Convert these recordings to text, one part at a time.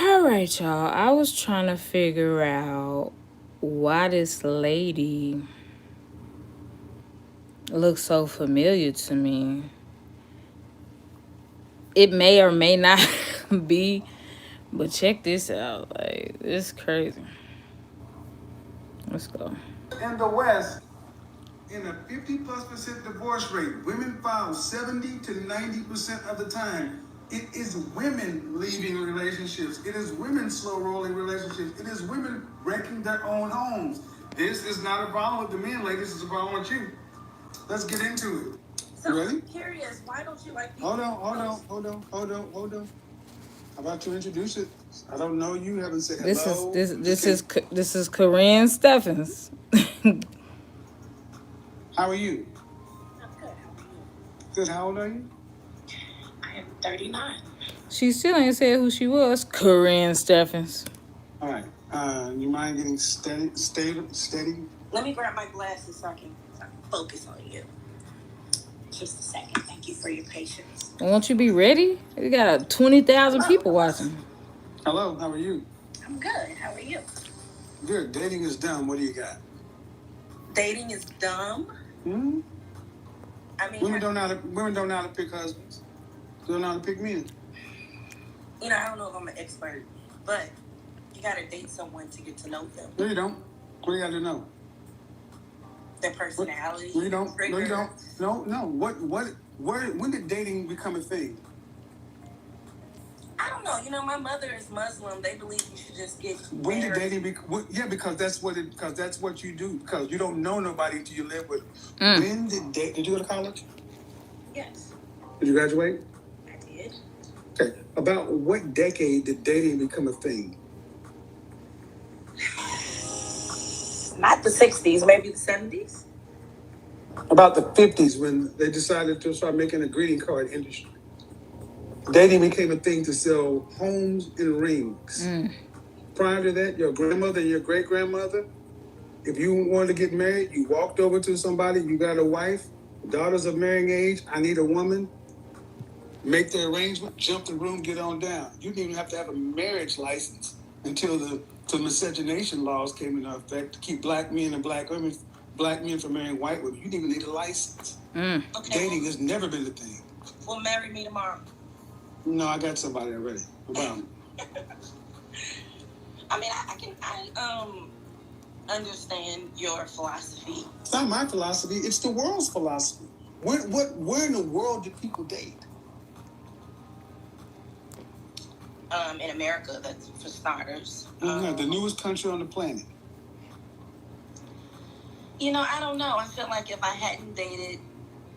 All right, y'all. I was trying to figure out why this lady looks so familiar to me. It may or may not be, but check this out. Like, this is crazy. Let's go. In the West, in a 50+% divorce rate, women file 70 to 90% of the time. It is women leaving relationships. It is women slow rolling relationships. It is women wrecking their own homes. This is not a problem with the men, ladies. It's a problem with you. Let's get into it. So you ready? I'm curious, why don't you like people? Hold on. I'm about to introduce it. I don't know you. Haven't said hello. This is Karrine Steffens. How are you? I'm good. How are you? Good. How old are you? I am 39. She still ain't said who she was. Karrine Steffens. All right. You mind getting steady? Let me grab my glasses so I can focus on you. Just a second. Thank you for your patience. Won't you be ready? We got 20,000 people watching. Hello. How are you? I'm good. How are you? Good. Dating is dumb. What do you got? Dating is dumb? Hmm? I mean, women don't know how to pick husbands. They don't know how to pick men. You know, I don't know if I'm an expert, but you gotta date someone to get to know them. No, you don't. What do you got to know? Their personality. No, you don't. No, you don't. No. When did dating become a thing? I don't know. You know, my mother is Muslim. They believe you should just get married. When did dating become? Yeah, because that's what you do. Because you don't know nobody until you live with them. When did you go to college? Yes. Did you graduate? I did. Okay. About what decade did dating become a thing? Not the 60s, maybe the 70s. About the 50s, when they decided to start making a greeting card industry. Dating became a thing to sell homes and rings. Prior to that, your grandmother and your great-grandmother, if you wanted to get married, you walked over to somebody, you got a wife, daughters of marrying age, I need a woman, make the arrangement, jump the room, get on down. You didn't even have to have a marriage license until the miscegenation laws came into effect to keep black men from marrying white women. You didn't even need a license. Okay. Dating has never been a thing. Well, marry me tomorrow. No, I got somebody already. About I mean, I understand your philosophy. It's not my philosophy. It's the world's philosophy. Where in the world do people date? In America, that's for starters. The newest country on the planet. You know, I don't know. I feel like if I hadn't dated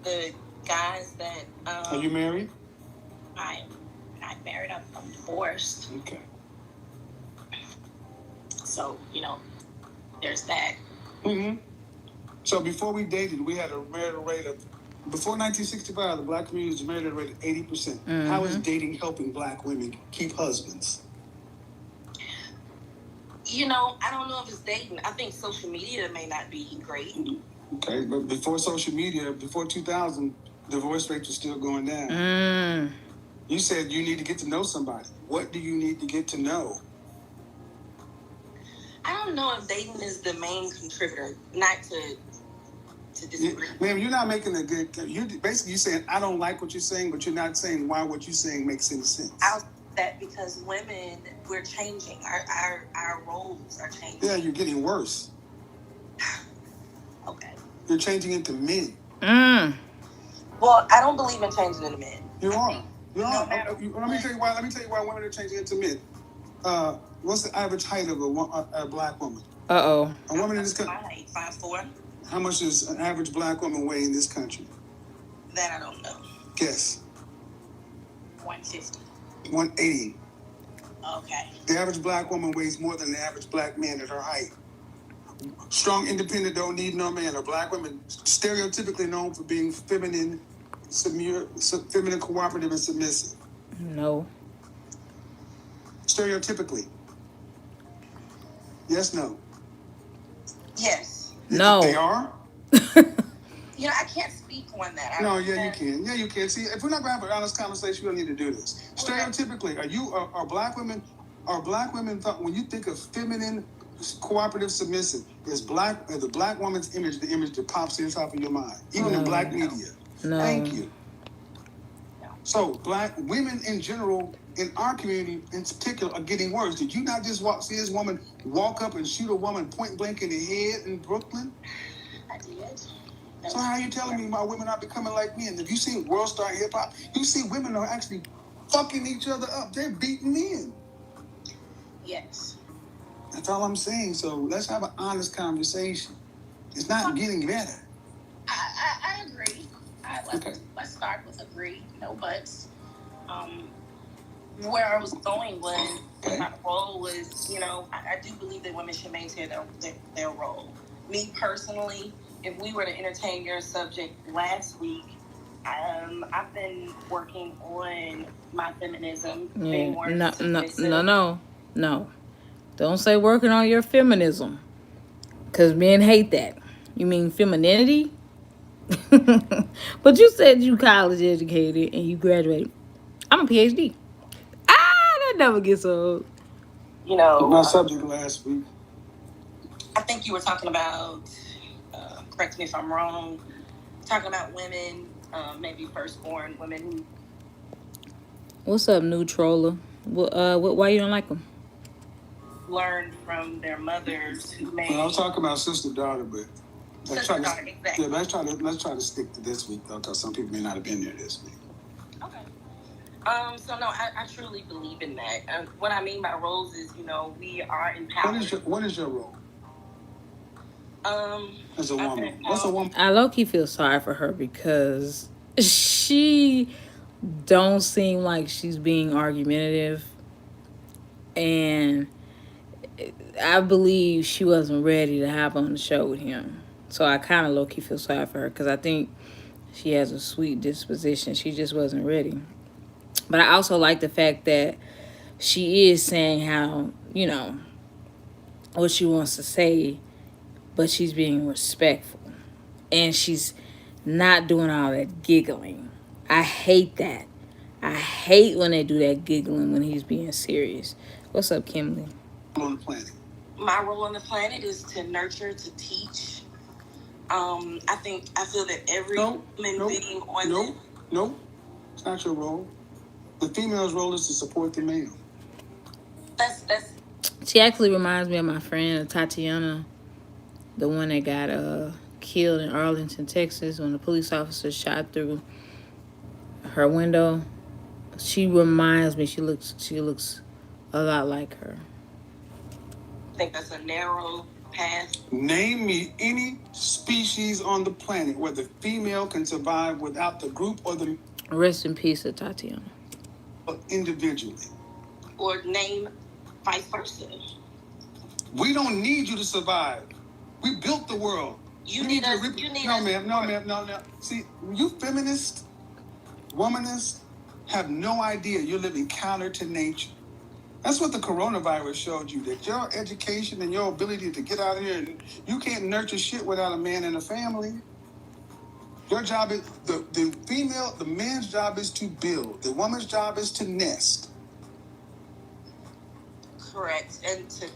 the guys that... Are you married? I'm not married. I'm divorced. Okay. So, you know, there's that. Mm-hmm. So before we dated, we had a marital rate of... Before 1965, the black community was married at a rate of 80%. Mm-hmm. How is dating helping black women keep husbands? You know, I don't know if it's dating. I think social media may not be great. Okay, but before social media, before 2000, divorce rates were still going down. You said you need to get to know somebody. What do you need to get to know? I don't know if dating is the main contributor, not to disagree. Ma'am, you're not making a good... You're saying, I don't like what you're saying, but you're not saying why what you're saying makes any sense. I'll say that because women, we're changing. Our roles are changing. Yeah, you're getting worse. Okay. You're changing into men. Well, I don't believe in changing into men. You are. You are. Let me tell you why women are changing into men. What's the average height of a black woman? Uh-oh. A woman in this country. My height, 5'4". How much does an average black woman weigh in this country? That I don't know. Guess. 150. 180. Okay. The average black woman weighs more than the average black man at her height. Strong, independent, don't need no man. A black woman stereotypically known for being feminine, cooperative, and submissive. No. Stereotypically. Yes, no. Yes. No. They are? You know, I can't speak on that. You can. Yeah, you can. See, if we're not going to have an honest conversation, we don't need to do this. Stereotypically, are black women Are black women thought when you think of feminine, cooperative, submissive, is the black woman's image the image that pops in top of your mind, even in black media? No. Thank you. So black women in general, in our community in particular, are getting worse. Did you not just see this woman walk up and shoot a woman point blank in the head in Brooklyn? I did. So how are you telling me my women are becoming like men? If you see World Star Hip Hop, you see women are actually fucking each other up. They're beating men. Yes. That's all I'm saying. So let's have an honest conversation. It's not getting better. I agree. Let's start with agree. No buts. Where I was going was my role was, I do believe that women should maintain their role. Me personally, if we were to entertain your subject last week, I've been working on my feminism, being more submissive. No. Don't say working on your feminism. Because men hate that. You mean femininity? But you said you college educated and you graduated. I'm a PhD. That never gets old. My subject last week. I think you were talking about, correct me if I'm wrong, talking about women, maybe firstborn women who. What's up, new troller? Why you don't like them? Learned from their mothers who made. Well, I was talking about sister daughter, but exactly. Yeah, let's try to stick to this week though, because some people may not have been there this week. Okay. So no, I truly believe in that. What I mean by roles is, we are empowered. What is your role? As a woman, what's a woman? I low-key feel sorry for her because she don't seem like she's being argumentative, and I believe she wasn't ready to hop on the show with him. So I kind of low-key feel sorry for her because I think she has a sweet disposition. She just wasn't ready. But I also like the fact that she is saying how, what she wants to say, but she's being respectful. And she's not doing all that giggling. I hate that. I hate when they do that giggling when he's being serious. What's up, Kimberly? On the planet. My role on the planet is to nurture, to teach. I feel that every human being on No, it's not your role. The female's role is to support the male. That's. She actually reminds me of my friend Tatiana, the one that got killed in Arlington, Texas, when the police officer shot through her window. She reminds me. She looks a lot like her. I think that's a narrow path. Name me any species on the planet where the female can survive without the group or the. Rest in peace to Tatiana. Individually. Or name vice versa. We don't need you to survive. We built the world. You need us. No, ma'am. No. See, you feminists, womanists, have no idea you're living counter to nature. That's what the coronavirus showed you, that your education and your ability to get out of here, and you can't nurture shit without a man and a family. Your job is, the man's job is to build. The woman's job is to nest. Correct. And to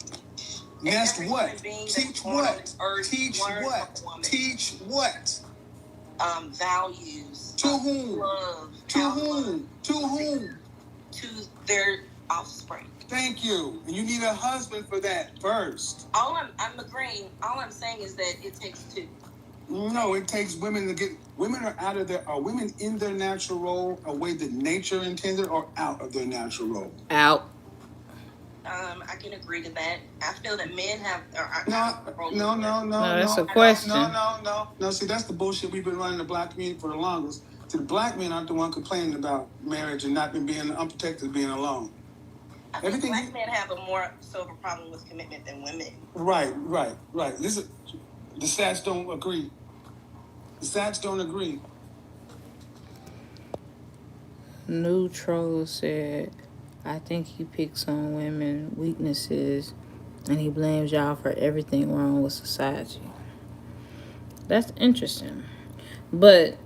nest what? Teach what? Teach what? Teach what? Values. To whom? Love. To whom? To whom? To their offspring. Thank you. And you need a husband for that first. I'm agreeing. All I'm saying is that it takes two. No, it takes women to get. Women are out of their. Are women in their natural role, a way that nature intended, or out of their natural role? Out. I can agree to that. I feel that men have. No. That's a question. No. See, that's the bullshit we've been running the black community for the longest. See, the black men aren't the one complaining about marriage and not being unprotected, being alone. I think black men have a more sober problem with commitment than women. Right. Listen, the stats don't agree. New troll said, I think he picks on women weaknesses and he blames y'all for everything wrong with society. That's interesting. But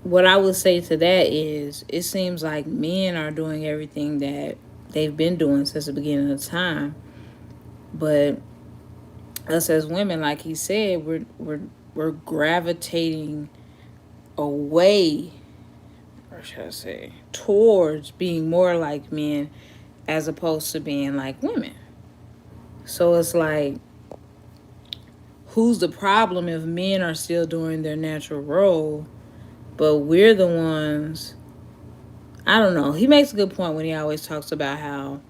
what I would say to that is, it seems like men are doing everything that they've been doing since the beginning of time. But us as women, like he said, we're gravitating away, or should I say, towards being more like men as opposed to being like women. So it's like, who's the problem if men are still doing their natural role, but we're the ones? I don't know. He makes a good point when he always talks about how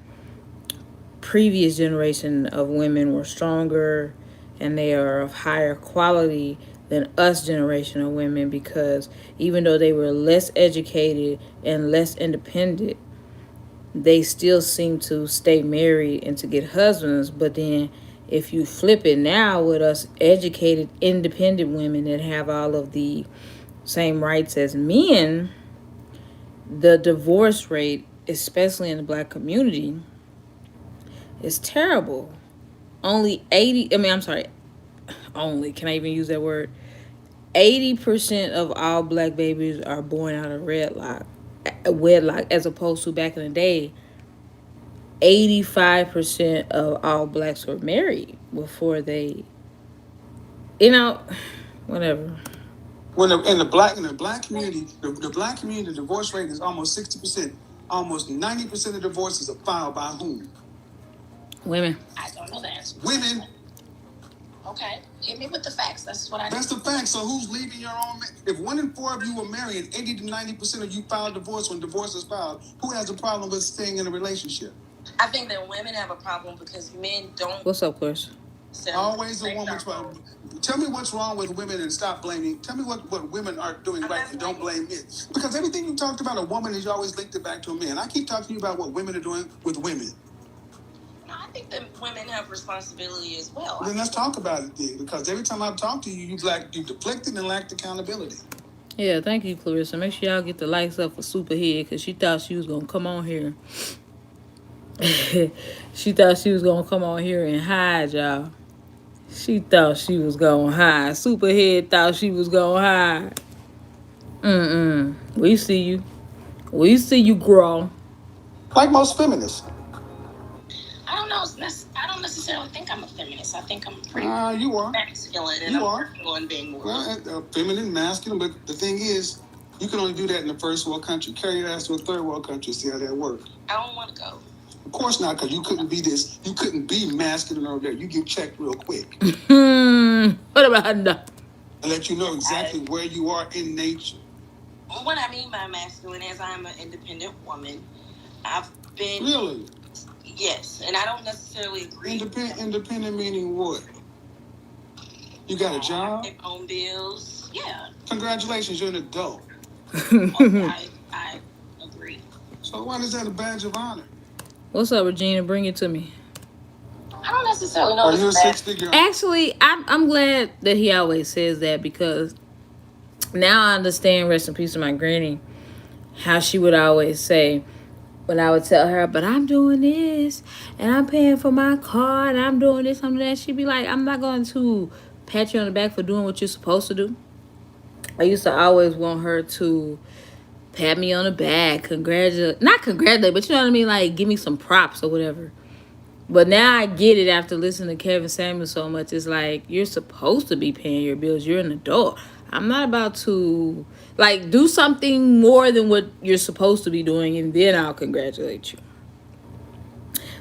previous generation of women were stronger and they are of higher quality than us generation of women, because even though they were less educated and less independent, they still seem to stay married and to get husbands. But then if you flip it now with us educated independent women that have all of the same rights as men, the divorce rate, especially in the black community, is terrible. Only 80, I mean, I'm sorry, only, can I even use that word? 80% of all black babies are born out of wedlock, as opposed to back in the day, 85% of all blacks were married before they, you know, whatever. When in the black community, the black community, the divorce rate is almost 60%. Almost 90% of divorces are filed by whom? Women. I don't know the answer. Women. Okay, hit me with the facts. That's what I. That's the fact. So who's leaving your own? If 1 in 4 of you were married, 80 to 90% of you filed divorce when divorce is filed, who has a problem with staying in a relationship? I think that women have a problem because men don't. What's up, Chris? Always a woman's problem. Tell me what's wrong with women and stop blaming. Tell me what women are doing right and don't blame men. Because everything you talked about a woman is always linked it back to a man. I keep talking to you about what women are doing with women. No, I think that women have responsibility as well. Then let's talk about it then, because every time I talk to you, you deflected and lacked accountability. Yeah, thank you, Clarissa. Make sure y'all get the likes up for Supahead, because she thought she was going to come on here. She thought she was going to come on here and hide, y'all. She thought she was going to hide. Supahead thought she was going to hide. We see you. We see you grow. Like most feminists. I don't know. I don't necessarily think I'm a feminist. I think I'm pretty you are. masculine, and you I'm are. working on being more. Well, feminine, masculine, but the thing is, you can only do that in a first world country. Carry your ass to a third world country, see how that works. I don't want to go. Of course not, because you couldn't be this. You couldn't be masculine over there. You get checked real quick. What about that? I let you know exactly where you are in nature. What I mean by masculine is I'm an independent woman. I've been. Really? Yes, and I don't necessarily agree. Independent meaning what? You got a job? I pay my own bills. Yeah. Congratulations, you're an adult. Okay, I agree. So why is that a badge of honor? What's up, Regina? Bring it to me. I don't necessarily know. Are you a six-figure? Actually, I'm glad that he always says that, because now I understand, rest in peace to my granny, how she would always say, when I would tell her, but I'm doing this, and I'm paying for my car, and I'm doing this, I'm doing that, she'd be like, I'm not going to pat you on the back for doing what you're supposed to do. I used to always want her to pat me on the back, not congratulate, but you know what I mean, like give me some props or whatever. But now I get it after listening to Kevin Samuel so much. It's like, you're supposed to be paying your bills. You're an adult. I'm not about to, like, do something more than what you're supposed to be doing, and then I'll congratulate you.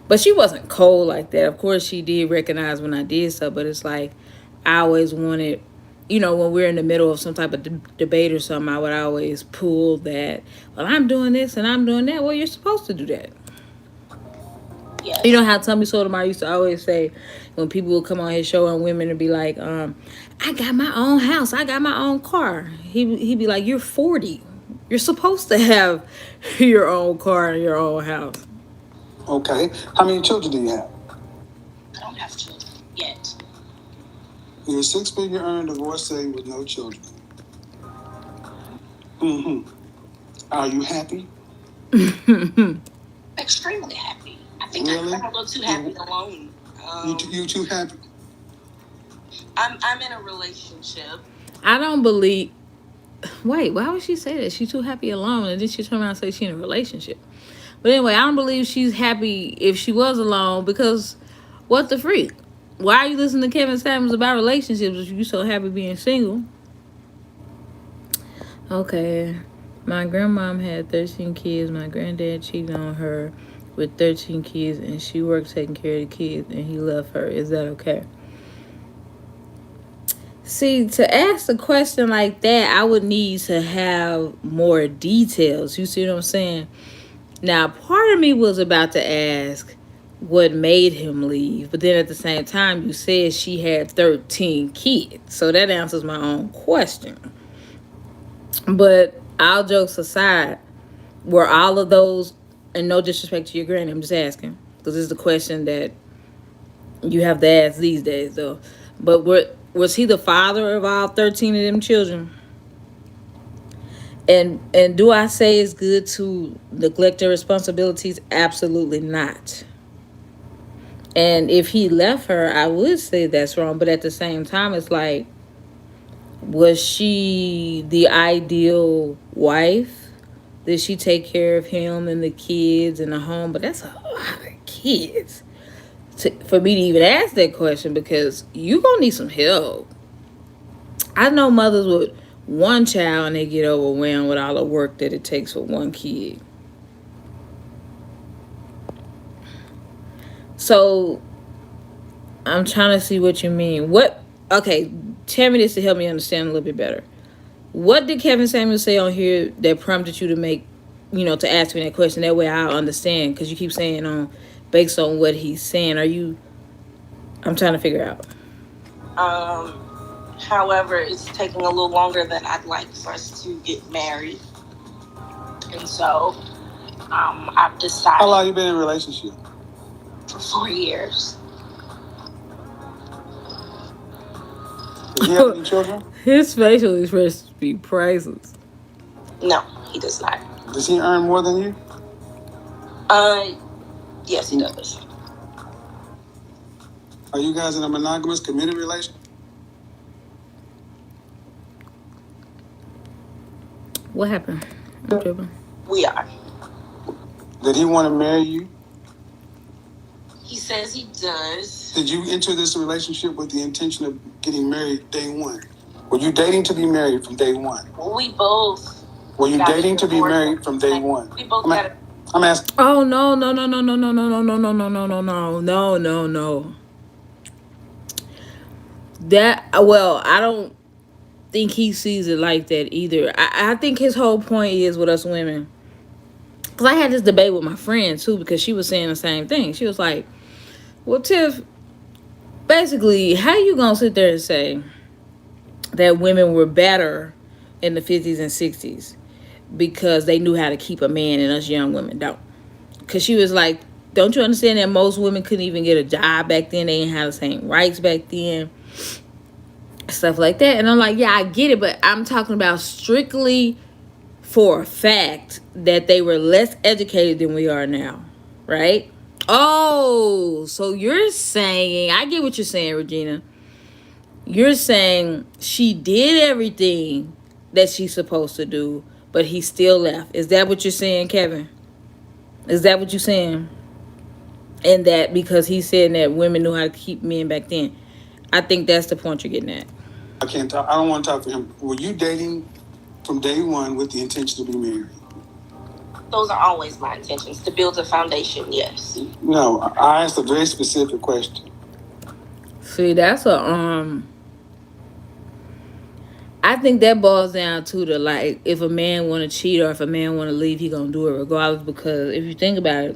But she wasn't cold like that. Of course, she did recognize when I did stuff, but it's like, I always wanted, when we're in the middle of some type of debate or something, I would always pull that, well, I'm doing this and I'm doing that. Well, you're supposed to do that. Yes. You know how Tommy Sotomayor used to always say, when people would come on his show and women would be like, I got my own house, I got my own car. He'd be like, you're 40. You're supposed to have your own car and your own house. Okay. How many children do you have? I don't have children yet. You're a six-figure earned divorcee with no children. Are you happy? Extremely happy. I think really? I'm a little too happy alone. You too happy? I'm in a relationship. I don't believe. Wait, why would she say that? She's too happy alone, and then she turn around and say she's in a relationship. But anyway, I don't believe she's happy if she was alone because what the freak? Why are you listening to Kevin Samuels about relationships if you so happy being single? Okay. My grandmom had 13 kids. My granddad cheated on her with 13 kids and she worked taking care of the kids and he left her. Is that okay? See, to ask a question like that, I would need to have more details. You see what I'm saying? Now, part of me was about to ask what made him leave, but then at the same time, you said she had 13 kids. So that answers my own question. But all jokes aside, were all of those, and no disrespect to your granny, I'm just asking, because this is the question that you have to ask these days, though. But was he the father of all 13 of them children? And do I say it's good to neglect your responsibilities? Absolutely not. And if he left her, I would say that's wrong. But at the same time, it's like, was she the ideal wife? Did she take care of him and the kids and the home? But that's a lot of kids for me to even ask that question because you gonna need some help. I know mothers with one child and they get overwhelmed with all the work that it takes for one kid. So I'm trying to see what you mean. Okay, tell me this to help me understand a little bit better. What did Kevin Samuel say on here that prompted you to to ask me that question? That way I'll understand, because you keep saying based on what he's saying. I'm trying to figure out. However, it's taking a little longer than I'd like for us to get married. And so I've decided. How long you been in a relationship? For 4 years. Does he have any children? His facial expressions be priceless. No, he does not. Does he earn more than you? Yes, he does. Are you guys in a monogamous, committed relationship? What happened? I'm tripping. We are. Did he want to marry you? He says he does. Did you enter this relationship with the intention of getting married day one? Were you dating to be married from day one? We both. Were you dating to be married from day one? We both got it. I'm asking. Oh no. I don't think he sees it like that either. I think his whole point is with us women. Because I had this debate with my friend too, because she was saying the same thing. She was like, well, Tiff, basically, how you gonna sit there and say that women were better in the 50s and 60s because they knew how to keep a man and us young women don't? Because she was like, don't you understand that most women couldn't even get a job back then? They didn't have the same rights back then. Stuff like that. And I'm like, yeah, I get it, but I'm talking about strictly for a fact that they were less educated than we are now, right? Oh, so you're saying, I get what you're saying, Regina. You're saying she did everything that she's supposed to do, but he still left. Is that what you're saying, Kevin? Is that what you're saying? And that because he's saying that women knew how to keep men back then. I think that's the point you're getting at. I can't talk. I don't want to talk for him. Were you dating from day one with the intention to be married? Those are always my intentions, to build a foundation, yes. No, I asked a very specific question. See, that's I think that boils down to the, like, if a man want to cheat or if a man want to leave, he gonna do it regardless. Because if you think about it,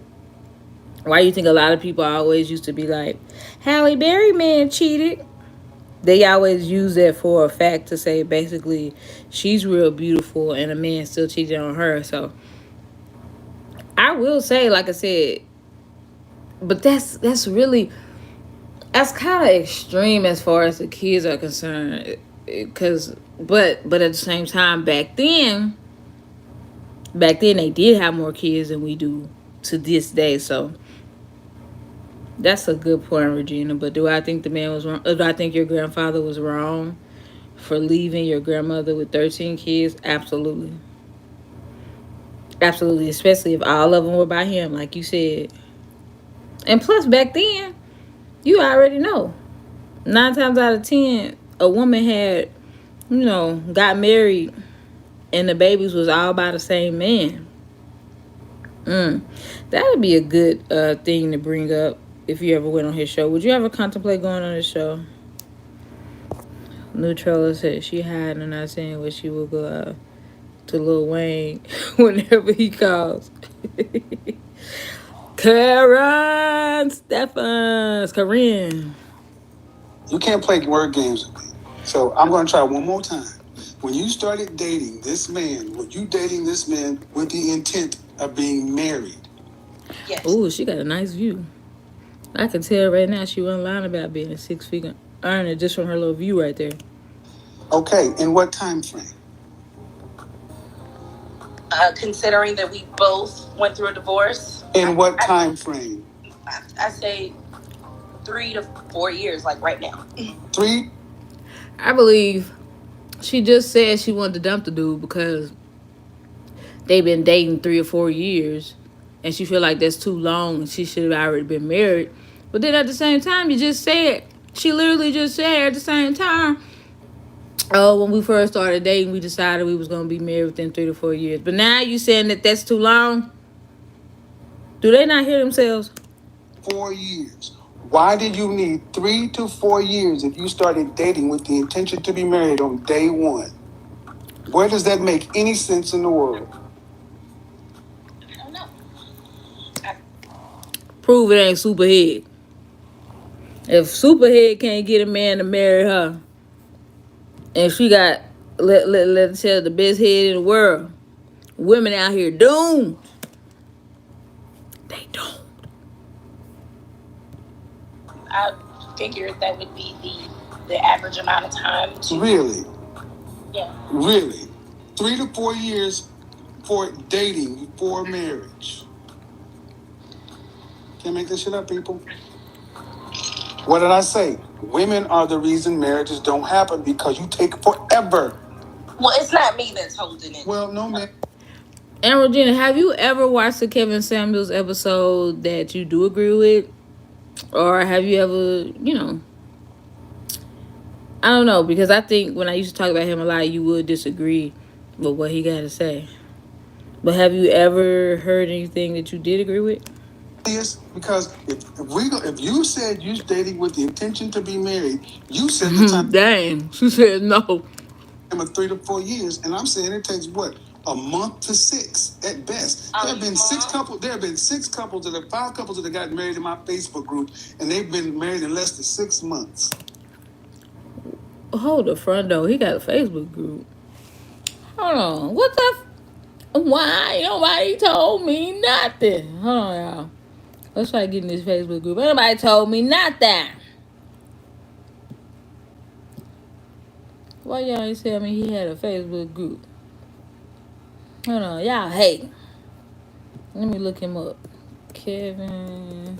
why you think a lot of people always used to be like, Halle Berry man cheated? They always use that for a fact to say basically she's real beautiful and a man still cheated on her. So I will say, like I said, but that's kind of extreme as far as the kids are concerned. But at the same time, back then they did have more kids than we do to this day. So that's a good point, Regina. But do I think the man was wrong? Do I think your grandfather was wrong for leaving your grandmother with 13 kids? Absolutely. Absolutely, especially if all of them were by him, like you said. And plus, back then, you already know. 9 times out of 10, a woman had, got married and the babies was all by the same man. Mm. That would be a good thing to bring up if you ever went on his show. Would you ever contemplate going on his show? Neutrella said she hiding and not saying what she will go to Lil Wayne whenever he calls. Karrine Steffens. Karrine. You can't play word games with me. So I'm going to try one more time. When you started dating this man, were you dating this man with the intent of being married? Yes. Ooh, she got a nice view. I can tell right now she wasn't lying about being a 6 figure earner just from her little view right there. Okay, in what time frame? Considering that we both went through a divorce. In what time frame? I say 3 to 4 years, like right now. 3? I believe she just said she wanted to dump the dude because they've been dating 3 or 4 years and she feel like that's too long and she should have already been married. But then at the same time, you just said, she literally just said at the same time, oh, when we first started dating, we decided we was going to be married within 3 to 4 years. But now you saying that that's too long? Do they not hear themselves? 4 years. Why did you need 3 to 4 years if you started dating with the intention to be married on day one? Where does that make any sense in the world? I don't know. Prove it ain't Supahead. If Supahead can't get a man to marry her, and she got, let's say, the best head in the world, women out here doomed. They don't. I figured that would be the average amount of time to. Really? Yeah. Really? 3 to 4 years for dating before marriage. Can't make this shit up, people. What did I say? Women are the reason marriages don't happen because you take forever. Well, it's not me that's holding it. Well, no, man. And Regina, have you ever watched the Kevin Samuels episode that you do agree with? Or have you ever, I don't know, because I think when I used to talk about him a lot, you would disagree with what he got to say. But have you ever heard anything that you did agree with? Yes, because if you said you're dating with the intention to be married, you said the time. Dang, she said no. Of 3 to 4 years, and I'm saying it takes what, a month to 6 at best. There have been 6 couples. There have been 6 couples that have 5 couples that have got married in my Facebook group, and they've been married in less than 6 months. Hold the front door. He got a Facebook group. Hold on. What the? Why? Nobody told me nothing. Hold on, y'all. Let's try getting this Facebook group. Nobody told me nothing. Why y'all ain't tell me he had a Facebook group? Hold on, y'all hate. Let me look him up. Kevin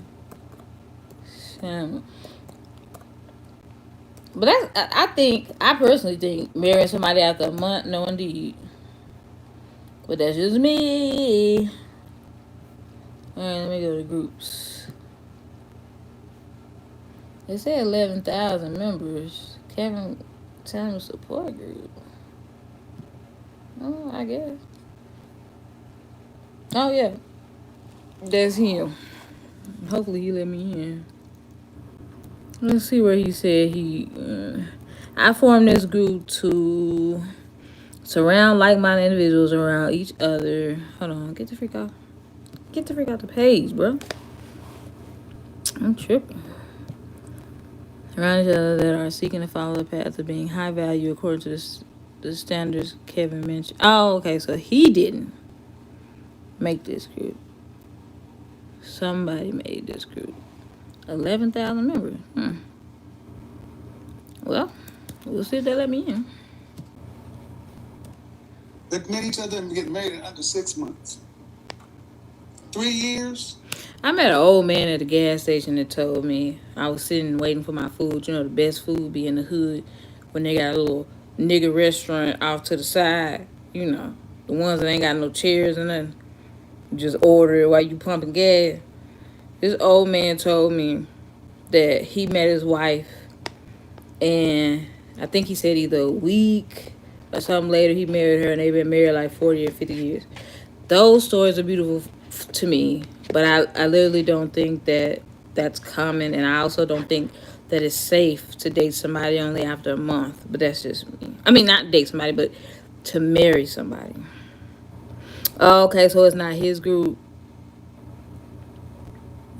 Samuel. But I personally think marrying somebody after a month, no indeed. But that's just me. Alright, let me go to groups. They say 11,000 members. Kevin Samuel support group. Oh, I guess. Oh, yeah. That's him. Hopefully he let me in. Let's see where he said he... I formed this group to surround like-minded individuals around each other. Hold on. Get the freak off. Get the freak out the page, bro. I'm tripping. Around each other that are seeking to follow the path of being high value according to the standards Kevin mentioned. Oh, okay. So he didn't make this group. Somebody made this group. 11,000 members. Well, we'll see if they let me in. They met each other and get married in under 6 months. 3 years? I met an old man at the gas station that told me I was sitting waiting for my food. The best food be in the hood when they got a little nigga restaurant off to the side. The ones that ain't got no chairs and nothing. just order it while you pumping gas. This old man told me that he met his wife, and I think he said either a week or something later he married her, and they've been married like 40 or 50 years. Those stories are beautiful to me, but I literally don't think that that's common, and I also don't think that it's safe to date somebody only after a month. But that's just me. I mean, not date somebody, but to marry somebody. Oh, okay, so it's not his group.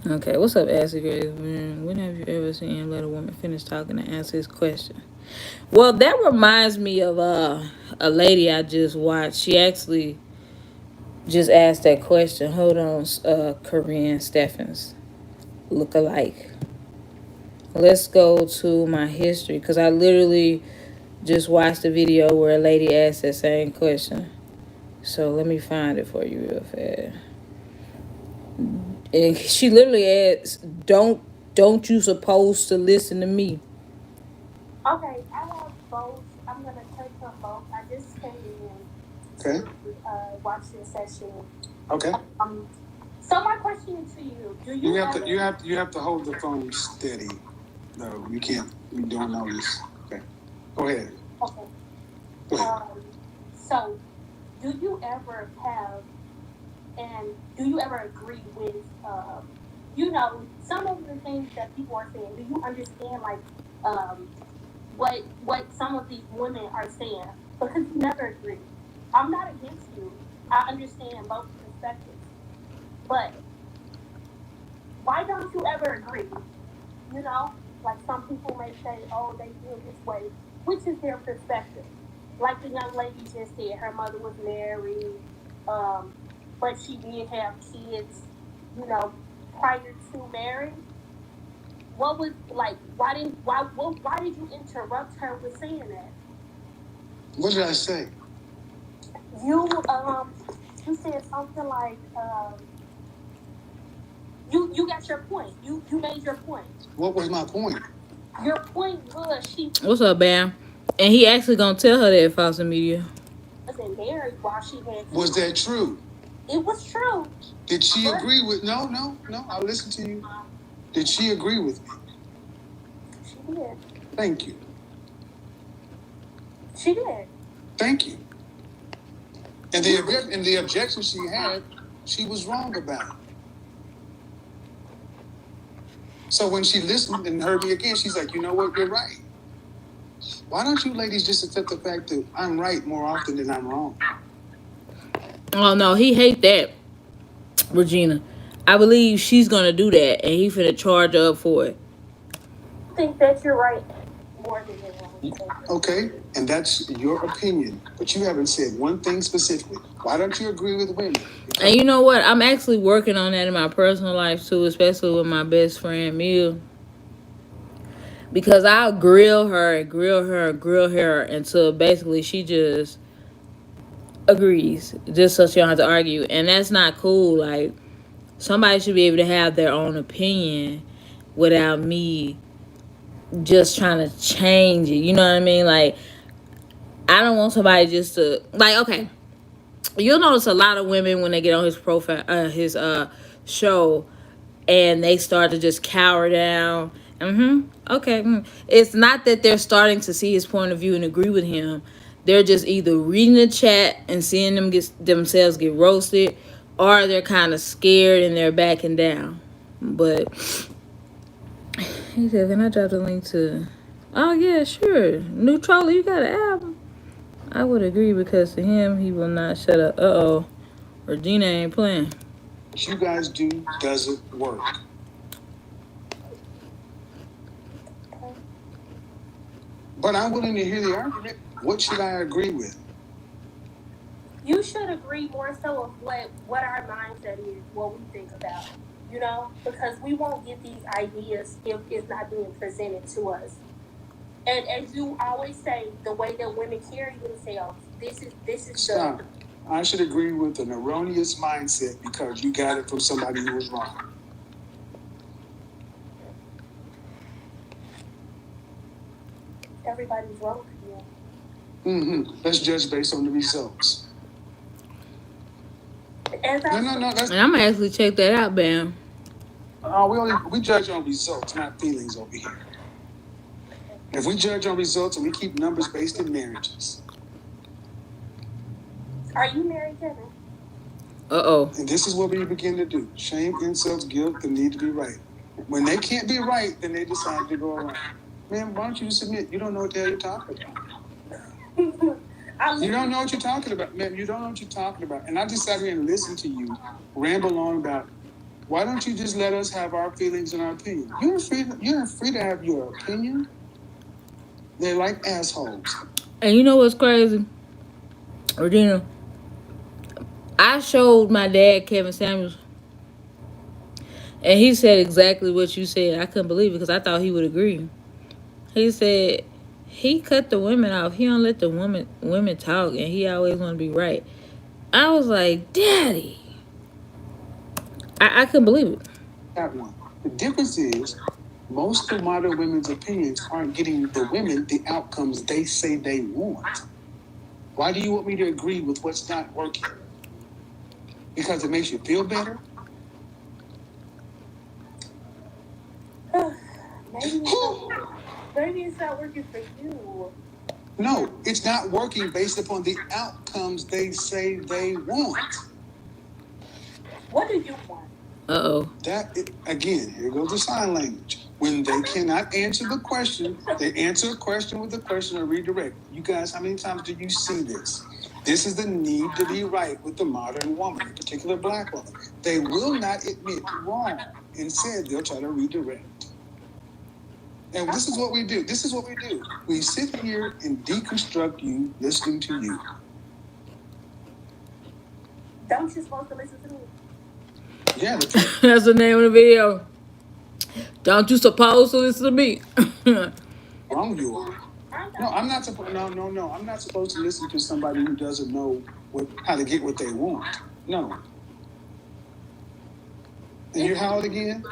Okay, what's up, Ashley Grace? When have you ever seen him let a woman finish talking and answer his question? Well, that reminds me of a lady I just watched. She actually just asked that question. Hold on, Karrine Steffens, look alike. Let's go to my history because I literally just watched a video where a lady asked that same question. So let me find it for you real fast. And she literally asked, "Don't you supposed to listen to me?" Okay, I have both. I'm gonna touch on both. I just came in to watch this session. Okay. So my question to you: Do you you have to hold the phone steady. No, you can't. You don't know this. Okay. Go ahead. Okay. Go ahead. So, do you ever have, and do you ever agree with, some of the things that people are saying? Do you understand, like, what some of these women are saying? Because you never agree. I'm not against you. I understand both perspectives, but why don't you ever agree? You know, like some people may say, "Oh, they feel this way," which is their perspective. Like the young lady just said, her mother was married, but she did have kids, prior to marriage. What was like? Why did you interrupt her with saying that? What did I say? You said something like you got your point. You made your point. What was my point? Your point was she. What's up, Bam? And he actually gonna tell her that false media. Wasn't married while she had. Was that true? It was true. Did she agree with? No. I'll listen to you. Did she agree with me? She did. Thank you. She did. Thank you. And the objection she had, she was wrong about. So when she listened and heard me again, she's like, you know what, you're right. Why don't you ladies just accept the fact that I'm right more often than I'm wrong? Oh no, he hate that, Regina. I believe she's gonna do that, and he finna charge her up for it. I think that you're right more than anyone. Okay, and that's your opinion, but you haven't said one thing specifically. Why don't you agree with women? And you know what? I'm actually working on that in my personal life too, especially with my best friend Mia. Because I'll grill her until basically she just agrees, just so she don't have to argue. And that's not cool. Like, somebody should be able to have their own opinion without me just trying to change it. You know what I mean? Like, I don't want somebody just to, like, okay, you'll notice a lot of women when they get on his profile, his show, and they start to just cower down. Okay. It's not that they're starting to see his point of view and agree with him. They're just either reading the chat and seeing themselves get roasted, or they're kind of scared and they're backing down. But he said, "Can I drop the link to?" Oh yeah, sure. New Troller, you got an album? I would agree because to him, he will not shut up. Regina ain't playing. What you guys do doesn't work. But I'm willing to hear the argument. What should I agree with? You should agree more so of what our mindset is, what we think about, because we won't get these ideas if it's not being presented to us. And as you always say, the way that women carry themselves, this is Stop. I should agree with an erroneous mindset because you got it from somebody who was wrong. Everybody's wrong here. Let's judge based on the results. And No, no, no. That's And I'm gonna actually check that out, Bam. we judge on results, not feelings over here. If we judge on results and we keep numbers based in marriages, are you married, Kevin? and this is what we begin to do: shame, insults, guilt, the need to be right. When they can't be right, then they decide to go around. Man, why don't you just admit you don't know what the hell you're talking about? You don't know what you're talking about, man. You don't know what you're talking about. And I just sat here and listened to you ramble on about why don't you just let us have our feelings and our opinion? You're free to have your opinion. They're like assholes. And you know what's crazy, Regina? I showed my dad Kevin Samuels, and he said exactly what you said. I couldn't believe it because I thought he would agree. He said he cut the women off. He don't let the women talk, and he always want to be right. I was like, Daddy, I couldn't believe it. That one. The difference is most of modern women's opinions aren't getting the women the outcomes they say they want. Why do you want me to agree with what's not working? Because it makes you feel better? Maybe it's not working for you. No, it's not working based upon the outcomes they say they want. What do you want? Again, here goes the sign language. When they cannot answer the question, they answer a question with a question or redirect. You guys, how many times do you see this? This is the need to be right with the modern woman, in particular black woman. They will not admit wrong. Instead, they'll try to redirect. And this is what we do. This is what we do. We sit here and deconstruct you, listening to you. Don't you supposed to listen to me? Yeah, that's the name of the video. Don't you supposed to listen to me? Wrong you are. No, I'm not supposed. No. I'm not supposed to listen to somebody who doesn't know how to get what they want. No. And you're how old again?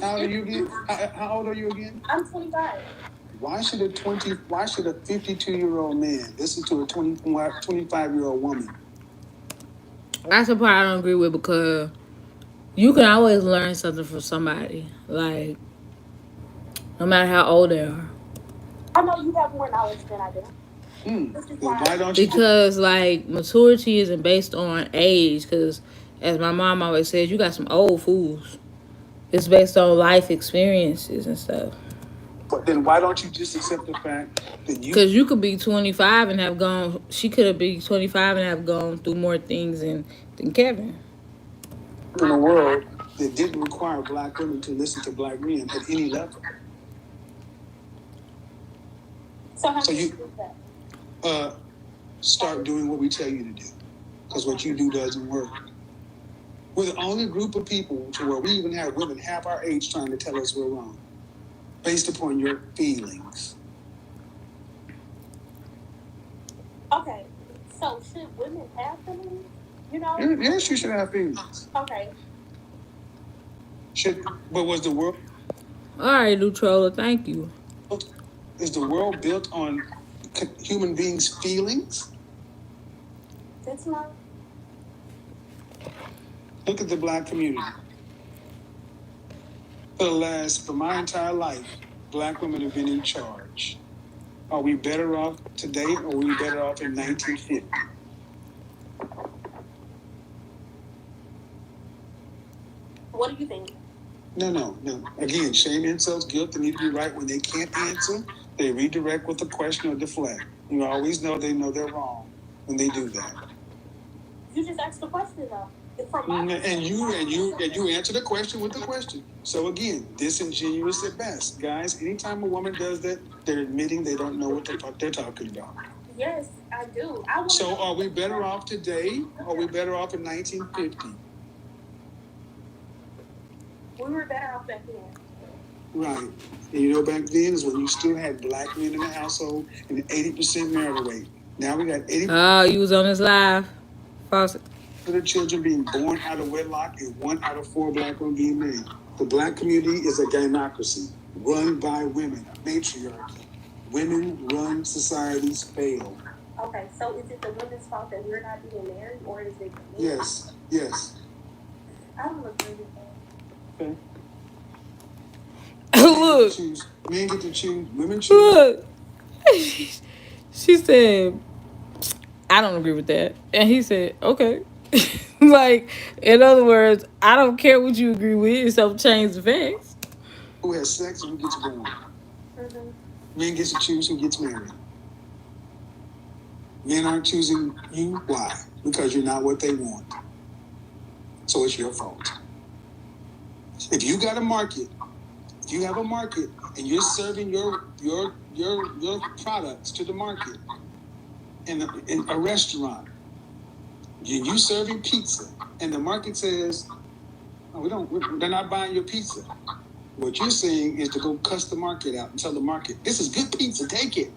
How old are you again? How old are you again? I'm 25. Why should a 52-year-old man listen to a 25-year-old woman? That's the part I don't agree with because you can always learn something from somebody. Like, no matter how old they are. I know you have more knowledge than I do. Why don't you? Because, like, maturity isn't based on age. Because, as my mom always says, you got some old fools. It's based on life experiences and stuff. But then why don't you just accept the fact that you... Because you could be 25 and have gone... She could have been 25 and have gone through more things than Kevin. In a world that didn't require black women to listen to black men at any level. So how do you do that? Start doing what we tell you to do. Because what you do doesn't work. We're the only group of people to where we even have women half our age trying to tell us we're wrong. Based upon your feelings. Okay, so should women have feelings? You know? Yes, you should have feelings. Okay. But was the world... All right, Lutrola, thank you. Is the world built on human beings' feelings? It's not. Look at the black community. For my entire life, black women have been in charge. Are we better off today or are we better off in 1950? What do you think? No. Again, shame, insults, guilt, they need to be right. When they can't answer, they redirect with a question or deflect. You always know they know they're wrong when they do that. You just asked the question though. And you answer the question with the question. So again, disingenuous at best. Guys, anytime a woman does that, they're admitting they don't know what the fuck they're talking about. Yes, I do. So are we better off today or are we better off in 1950? We were better off back then. Right. And you know back then is when you still had black men in the household and an 80% marital rate. Now we got 80%. Oh, you was on this live. Faucet. The children being born out of wedlock and 1 out of 4 black women being married. The black community is a gynocracy run by women, a matriarchy. Women run societies fail. Okay, so is it the women's fault that we're not being married, or is it the men? Yes. I don't agree with that. Okay. Look. Men get to choose. Women choose. Look. She said, I don't agree with that. And he said, okay. Like, in other words, I don't care what you agree with, it's don't change the facts. Who has sex and who gets born. Men get to choose who gets married. Men aren't choosing you. Why? Because you're not what they want. So it's your fault. If you got a market, if you have a market and you're serving your products to the market in a restaurant, you serving pizza, and the market says, oh, they're not buying your pizza. What you're saying is to go cuss the market out and tell the market, this is good pizza, take it.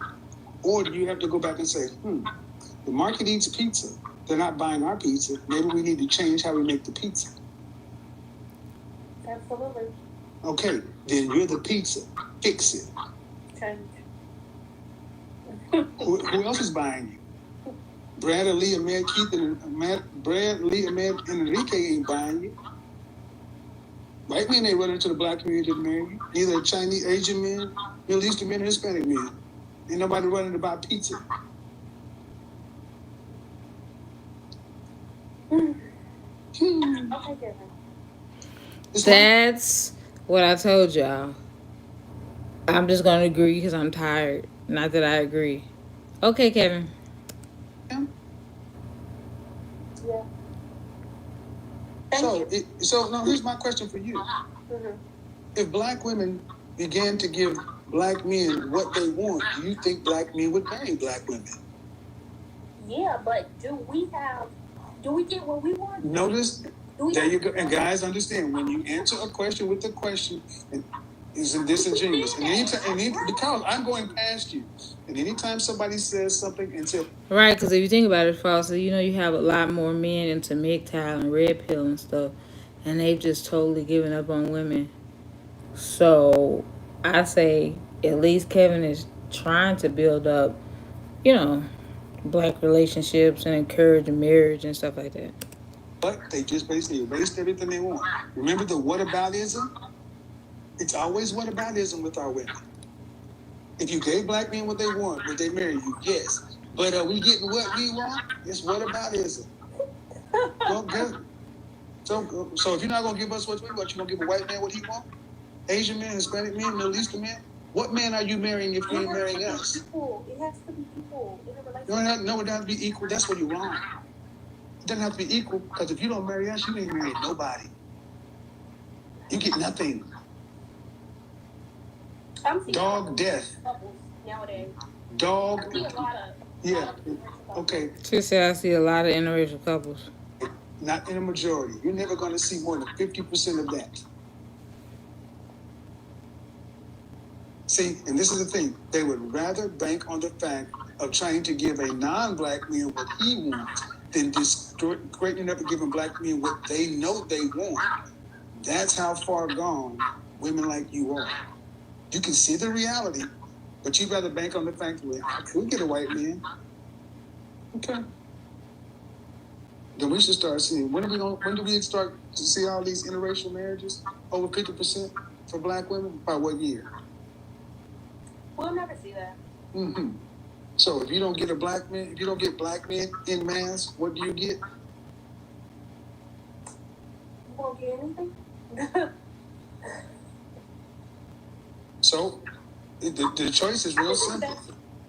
Or do you have to go back and say, the market eats pizza. They're not buying our pizza. Maybe we need to change how we make the pizza. Absolutely. Okay, then you're the pizza. Fix it. Change. Who else is buying you? Brad, Lee, Ahmed, Keith, and Brad, Lee, Ahmed, and Enrique ain't buying you. White men ain't running to the black community to marry you. Neither Chinese, Asian men, Middle Eastern men, or Hispanic men. Ain't nobody running to buy pizza. Okay, That's what I told y'all. I'm just going to agree because I'm tired. Not that I agree. Okay, Kevin. Yeah. So now here's my question for you. If black women began to give black men what they want, do you think black men would marry black women? Yeah, but do we get what we want? Notice, there you go. And guys, understand, when you answer a question with a question, it's disingenuous. Because I'm going past you. And anytime somebody says something and says... Right, because if you think about it, Foster, you have a lot more men into MGTOW and Red Pill and stuff. And they've just totally given up on women. So, I say, at least Kevin is trying to build up, black relationships and encourage marriage and stuff like that. But they just basically erased everything they want. Remember the whataboutism? It's always whataboutism with our women. If you gave black men what they want, would they marry you? Yes. But are we getting what we want? It's whataboutism. So if you're not going to give us what we want, you're going to give a white man what he wants? Asian men, Hispanic men, Middle Eastern men? What man are you marrying if you ain't marrying us? It has to be equal in a relationship. No, it doesn't have to be equal. That's where you're wrong. It doesn't have to be equal, because if you don't marry us, you ain't marrying nobody. You get nothing. Dog death. Nowadays. Dog. I see a lot of, yeah. Okay. She said I see a lot of interracial couples. Not in a majority. You're never going to see more than 50% of that. See, and this is the thing. They would rather bank on the fact of trying to give a non-black man what he wants than straightening up and giving black men what they know they want. That's how far gone women like you are. You can see the reality, but you'd rather bank on the fact that I could get a white man. Okay. Then we should start seeing, when do we start to see all these interracial marriages? Over 50% for black women? By what year? We'll never see that. So if you don't get black men in mass, what do you get? You won't get anything. So the choice is real simple.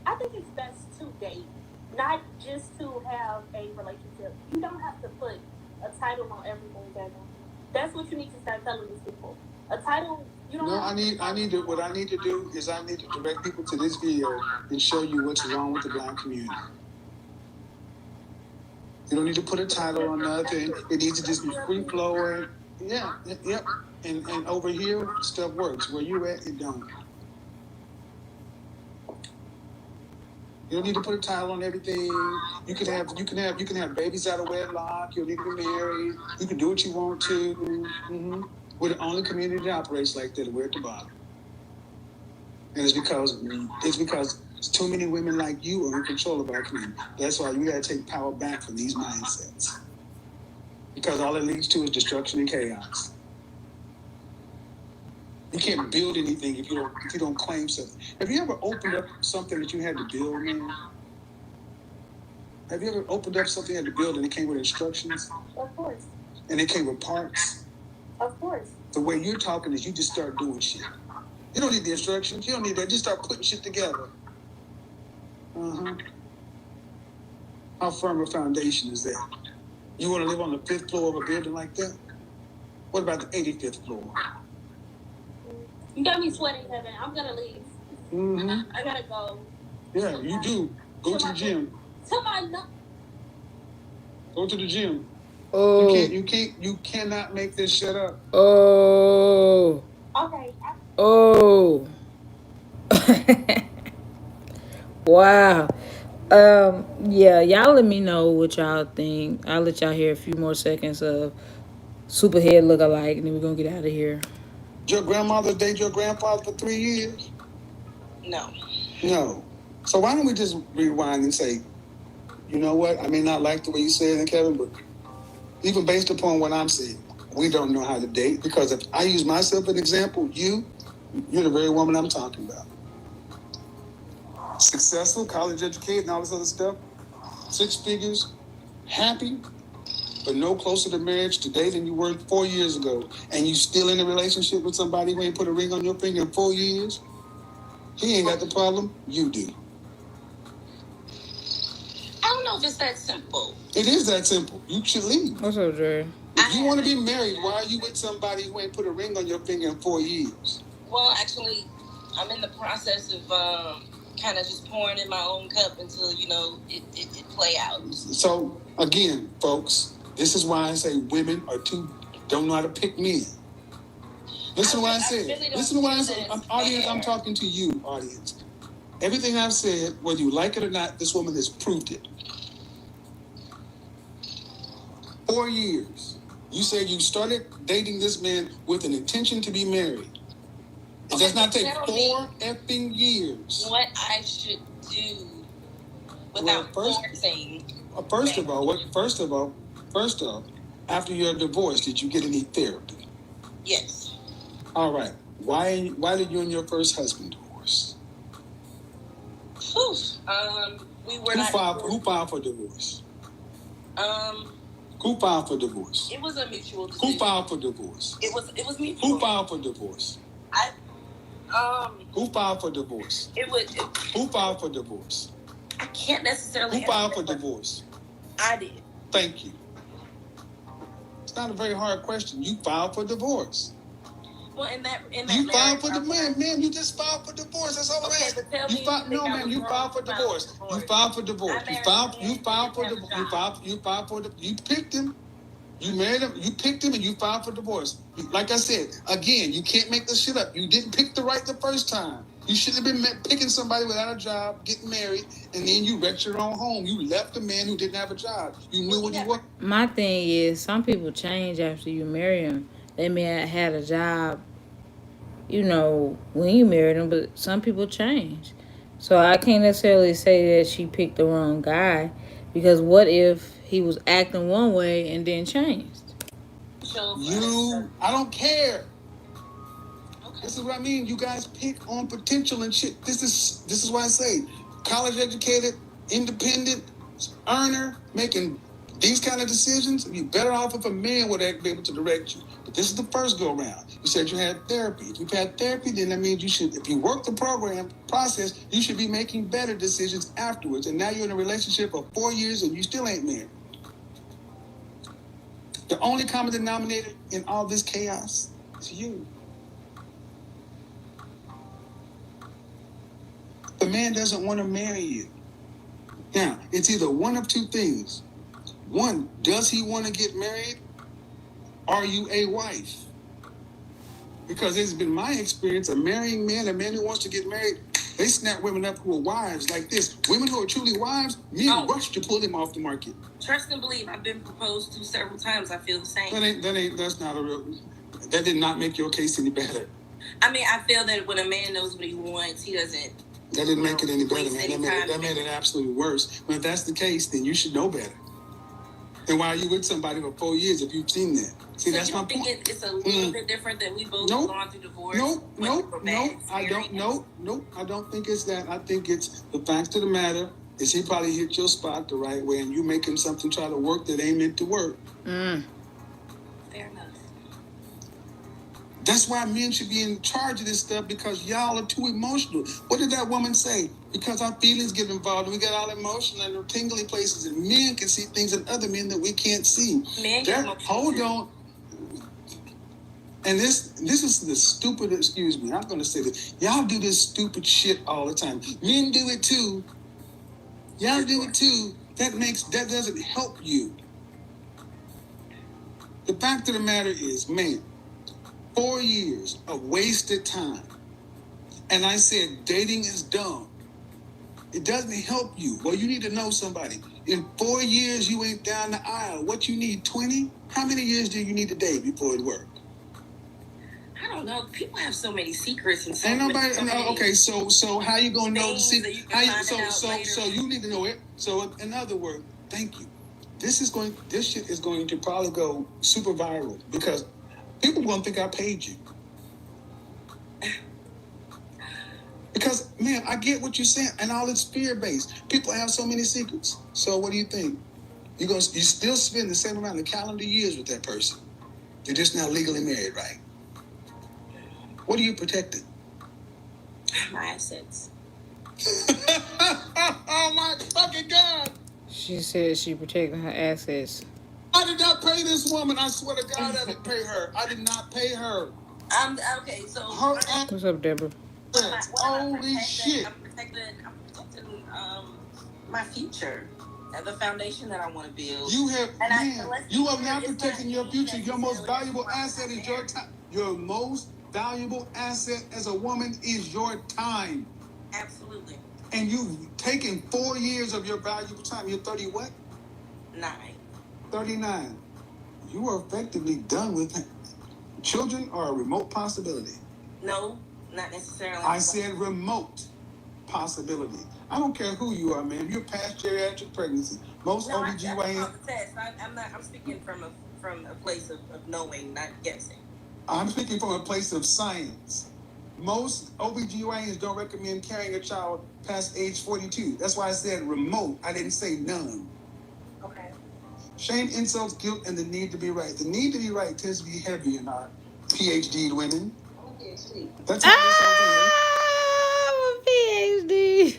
I think it's best to date, not just to have a relationship. You don't have to put a title on everything, Daniel. That's what you need to start telling these people. A title. What I need to do is I need to direct people to this video and show you what's wrong with the black community. You don't need to put a title on nothing. It needs to just be free flowing. Yeah, yep. And over here, stuff works. Where you at, it don't. You don't need to put a title on everything. You can have babies out of wedlock. You don't need to be married. You can do what you want to. We're the only community that operates like that. We're at the bottom, and it's because There's too many women like you are in control of our community. That's why you got to take power back from these mindsets. Because all it leads to is destruction and chaos. You can't build anything if you don't claim something. Have you ever opened up something that you had to build, man? Have you ever opened up something you had to build and it came with instructions? Of course. And it came with parts? Of course. The way you're talking is you just start doing shit. You don't need the instructions. You don't need that. Just start putting shit together. How firm a foundation is that? You want to live on the 5th floor of a building like that? What about the 85th floor? You got me sweating, Kevin. I'm gonna leave. I gotta go. Yeah, you do. Go to the gym. Go to the gym. Oh. You cannot make this shit up. Oh. Okay. Oh. Wow. Yeah, y'all let me know what y'all think. I'll let y'all hear a few more seconds of Supahead look-alike, and then we're gonna get out of here. Your grandmother dated your grandfather for 3 years? No. No. So why don't we just rewind and say, you know what? I may not like the way you said it, Kevin, but even based upon what I'm saying, we don't know how to date. Because if I use myself as an example, you're the very woman I'm talking about. Successful, college educated, and all this other stuff. 6 figures, happy, but no closer to marriage today than you were 4 years ago. And you still in a relationship with somebody who ain't put a ring on your finger in 4 years? He ain't got the problem, you do. I don't know if it's that simple. It is that simple. You should leave. What's up, Dre? If you want to be married, why are you with somebody who ain't put a ring on your finger in 4 years? Well, actually, I'm in the process of kind of just pouring in my own cup until, it play out. So, again, folks, this is why I say women don't know how to pick men. Listen to what I said. Listen to what I said. Audience, I'm talking to you, audience. Everything I've said, whether you like it or not, this woman has proved it. 4 years. You said you started dating this man with an intention to be married. It does not take 4 effing years. What I should do without forcing. First of all, after your divorce, did you get any therapy? Yes. All right. Why did you and your first husband divorce? We were not. Who filed for divorce? Who filed for divorce? It was a mutual decision. Who filed for divorce? It was mutual. Who filed for divorce? Who filed for divorce? Who filed for divorce? I can't necessarily. Who filed for divorce? I did. Thank you. It's not a very hard question. You filed for divorce. Well, in that you filed for divorce, ma'am. You just filed for divorce. That's all it is. But tell me, no, ma'am. You filed for divorce. You filed for divorce. You filed for divorce. You filed for divorce. You picked him. You married him. You picked him, and you filed for divorce. Like I said, again, you can't make this shit up. You didn't pick the right the first time. You shouldn't have been picking somebody without a job, getting married, and then you wrecked your own home. You left a man who didn't have a job. You knew what he was. My thing is, some people change after you marry them. They may have had a job, when you married them, but some people change. So I can't necessarily say that she picked the wrong guy, because what if he was acting one way and then changed? I don't care. Okay. This is what I mean. You guys pick on potential and shit. This is why I say college educated, independent, earner, making these kind of decisions. You'd be better off if a man would be able to direct you. But this is the first go round. You said you had therapy. If you've had therapy, then that means if you work the process, you should be making better decisions afterwards. And now you're in a relationship for 4 years and you still ain't married. The only common denominator in all this chaos is you. The man doesn't want to marry you. Now, it's either one of two things. One, does he want to get married? Are you a wife? Because it's been my experience, a marrying man, a man who wants to get married, they snap women up who are wives like this. Women who are truly wives, men rush to pull them off the market. Trust and believe. I've been proposed to several times. I feel the same. That did not make your case any better. I mean, I feel that when a man knows what he wants, he doesn't That didn't make it any better, man. That made it absolutely worse. But if that's the case, then you should know better. Then why are you with somebody for 4 years if you've seen that? See, so that's my point. It's a little bit different that we both gone through divorce. I don't think it's that. I think it's the fact of the matter is he probably hit your spot the right way, and you make him something try to work that ain't meant to work. Fair enough. That's why men should be in charge of this stuff, because y'all are too emotional. What did that woman say? Because our feelings get involved and we get all emotional and they're tingly places, and men can see things in other men that we can't see. Hold on. And this is the stupid, excuse me, I'm going to say this. Y'all do this stupid shit all the time. Men do it too. Y'all do it too. That doesn't help you. The fact of the matter is, man, 4 years of wasted time. And I said, dating is dumb. It doesn't help you. Well, you need to know somebody. In 4 years, you ain't down the aisle. What you need, 20? How many years do you need to date before it works? I don't know. People have so many secrets and so ain't nobody. So many okay, so how you gonna know the secret? So you need to know it. So in other words, thank you. This shit is going to probably go super viral because people are gonna think I paid you. Because, man, I get what you're saying, and all it's fear-based. People have so many secrets. So what do you think? You still spend the same amount of calendar years with that person. You're just not legally married, right? What are you protecting? My assets. Oh, my fucking God. She said she protecting her assets. I did not pay this woman. I swear to God, I didn't pay her. I did not pay her. Okay, so... What's up, Deborah? Holy shit. I'm protecting my future, the foundation that I want to build. You are not protecting your future. Your most valuable asset is your time. Your most valuable asset as a woman is your time. Absolutely. And you've taken 4 years of your valuable time. You're 30 what? 9. 39. You are effectively done with him. Children are a remote possibility. No, not necessarily. I said remote possibility. I don't care who you are, man. You're past geriatric pregnancy. Most OBGYN. I'm speaking from a place of knowing, not guessing. I'm speaking from a place of science. Most OBGYNs don't recommend carrying a child past age 42. That's why I said remote. I didn't say none. Okay. Shame, insults, guilt, and the need to be right. The need to be right tends to be heavy in our PhD women. PhD. That's how PhD.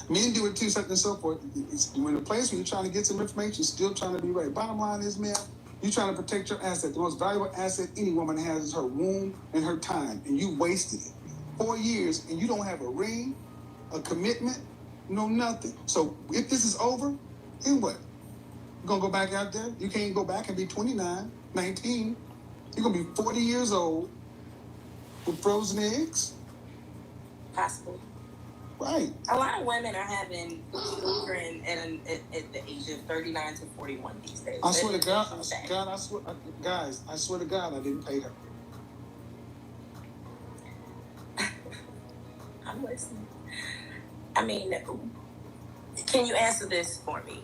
Men do it too, such and so forth. When the place where you're trying to get some information, still trying to be right. Bottom line is, man, you're trying to protect your asset. The most valuable asset any woman has is her womb and her time, and you wasted it. 4 years, and you don't have a ring, a commitment, no nothing. So if this is over, then what? You're going to go back out there? You can't go back and be 29, 19. You're going to be 40 years old with frozen eggs? Possible. Right. A lot of women are having children at the age of 39 to 41 these days. I swear to God, guys, I swear to God, I didn't pay her. I'm listening. I mean, can you answer this for me?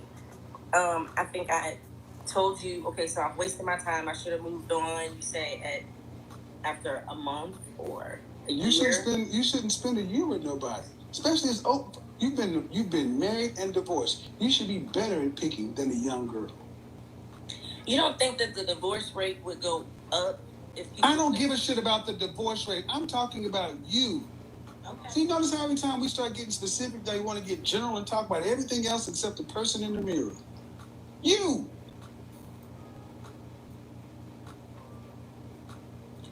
I think I told you, okay, so I've wasted my time. I should have moved on. You say after a month or a year. You shouldn't spend a year with nobody. Especially as you've been married and divorced. You should be better at picking than a young girl. You don't think that the divorce rate would go up if you... I don't give a shit about the divorce rate. I'm talking about you. Okay. See, notice how every time we start getting specific, they want to get general and talk about everything else except the person in the mirror. You.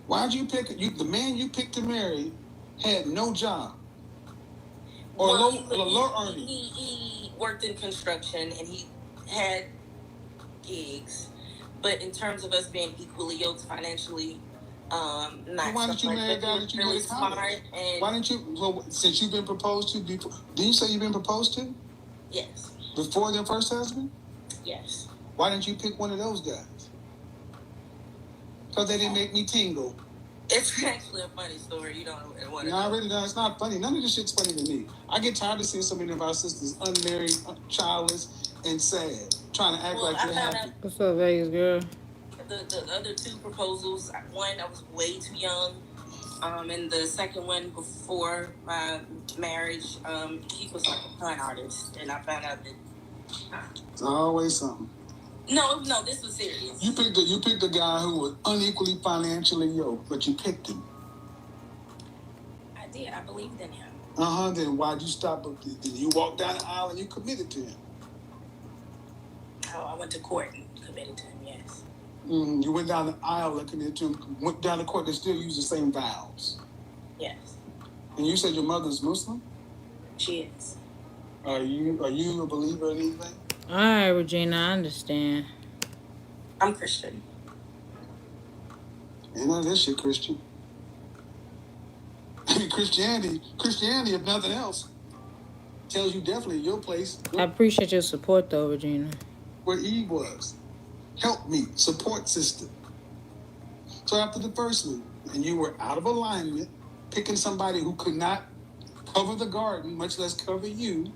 Why'd you pick the man you picked to marry had no job? Or low earning. He worked in construction and he had gigs, but in terms of us being equally yoked financially, not. Why didn't you marry a guy that you really smart? Why didn't you? Well, since you've been proposed to, did you say you've been proposed to? Yes. Before their first husband? Yes. Why didn't you pick one of those guys? Because they didn't make me tingle. It's actually a funny story. You don't want to know. Really, no, it's not funny. None of this shit's funny to me. I get tired of seeing so many of our sisters unmarried, childless, and sad, trying to act like they're happy. What's up, Vegas girl? The other two proposals, one I was way too young, and the second one before my marriage, he was like a con artist, and I found out that it's always something. No, this was serious. You picked a guy who was unequally financially yoked, but you picked him. I did. I believed in him. Then why'd you stop? Did you walk down the aisle and you committed to him? Oh, I went to court and committed to him. Yes. You went down the aisle and committed to him. Went down the court and still used the same vows. Yes. And you said your mother's Muslim? She is. Are you a believer in anything? All right, Regina, I understand. I'm Christian. Ain't none of this shit Christian. Christianity, if nothing else, tells you definitely your place. I appreciate your support, though, Regina. Where Eve was. Help me, support system. So after the first one, and you were out of alignment, picking somebody who could not cover the garden, much less cover you,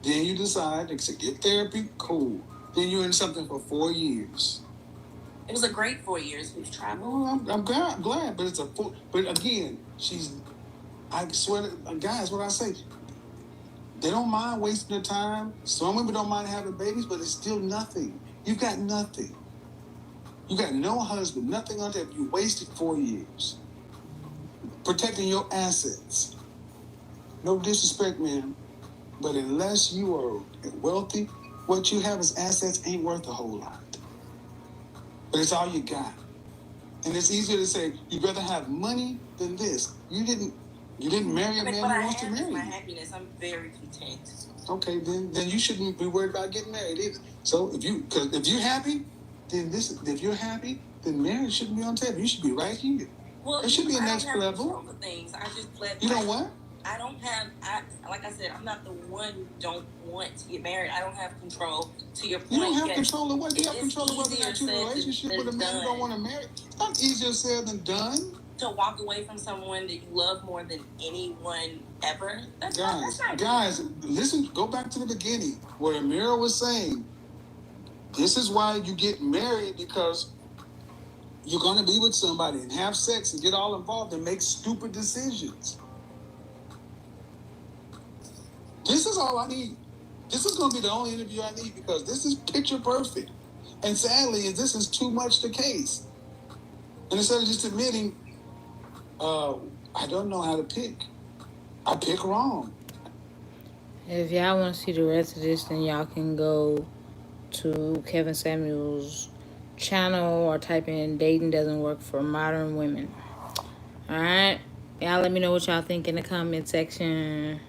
then you decide to get therapy, cool. Then you're in something for 4 years. It was a great 4 years. We've traveled. Well, I'm glad, but it's but again, I swear, guys, what I say, they don't mind wasting their time. Some women don't mind having babies, but it's still nothing. You've got nothing. You got no husband, nothing on that. You wasted 4 years protecting your assets. No disrespect, man, but unless you are wealthy, what you have as assets ain't worth a whole lot. But it's all you got. And it's easier to say you'd rather have money than this. You didn't marry a man who wants to marry you. My happiness. I'm very content. Okay, then you shouldn't be worried about getting married either. So if you're happy, if you're happy, then marriage shouldn't be on table. You should be right here. Well, it should be a next level. All the things I just let. You know what? I don't have. Like I said, I'm not the one who don't want to get married. I don't have control. To your point, you don't have control of what you have control of whether or not you're in a relationship with a man you don't want to marry. It's not easier said than done. To walk away from someone that you love more than anyone ever. Guys, listen. Go back to the beginning where Amira was saying, "This is why you get married, because you're going to be with somebody and have sex and get all involved and make stupid decisions." This is all I need. This is going to be the only interview I need, because this is picture perfect. And sadly, this is too much the case. And instead of just admitting, I don't know how to pick, I pick wrong. If y'all want to see the rest of this, then y'all can go to Kevin Samuel's channel or type in "Dating Doesn't Work for Modern Women." Alright? Y'all let me know what y'all think in the comment section.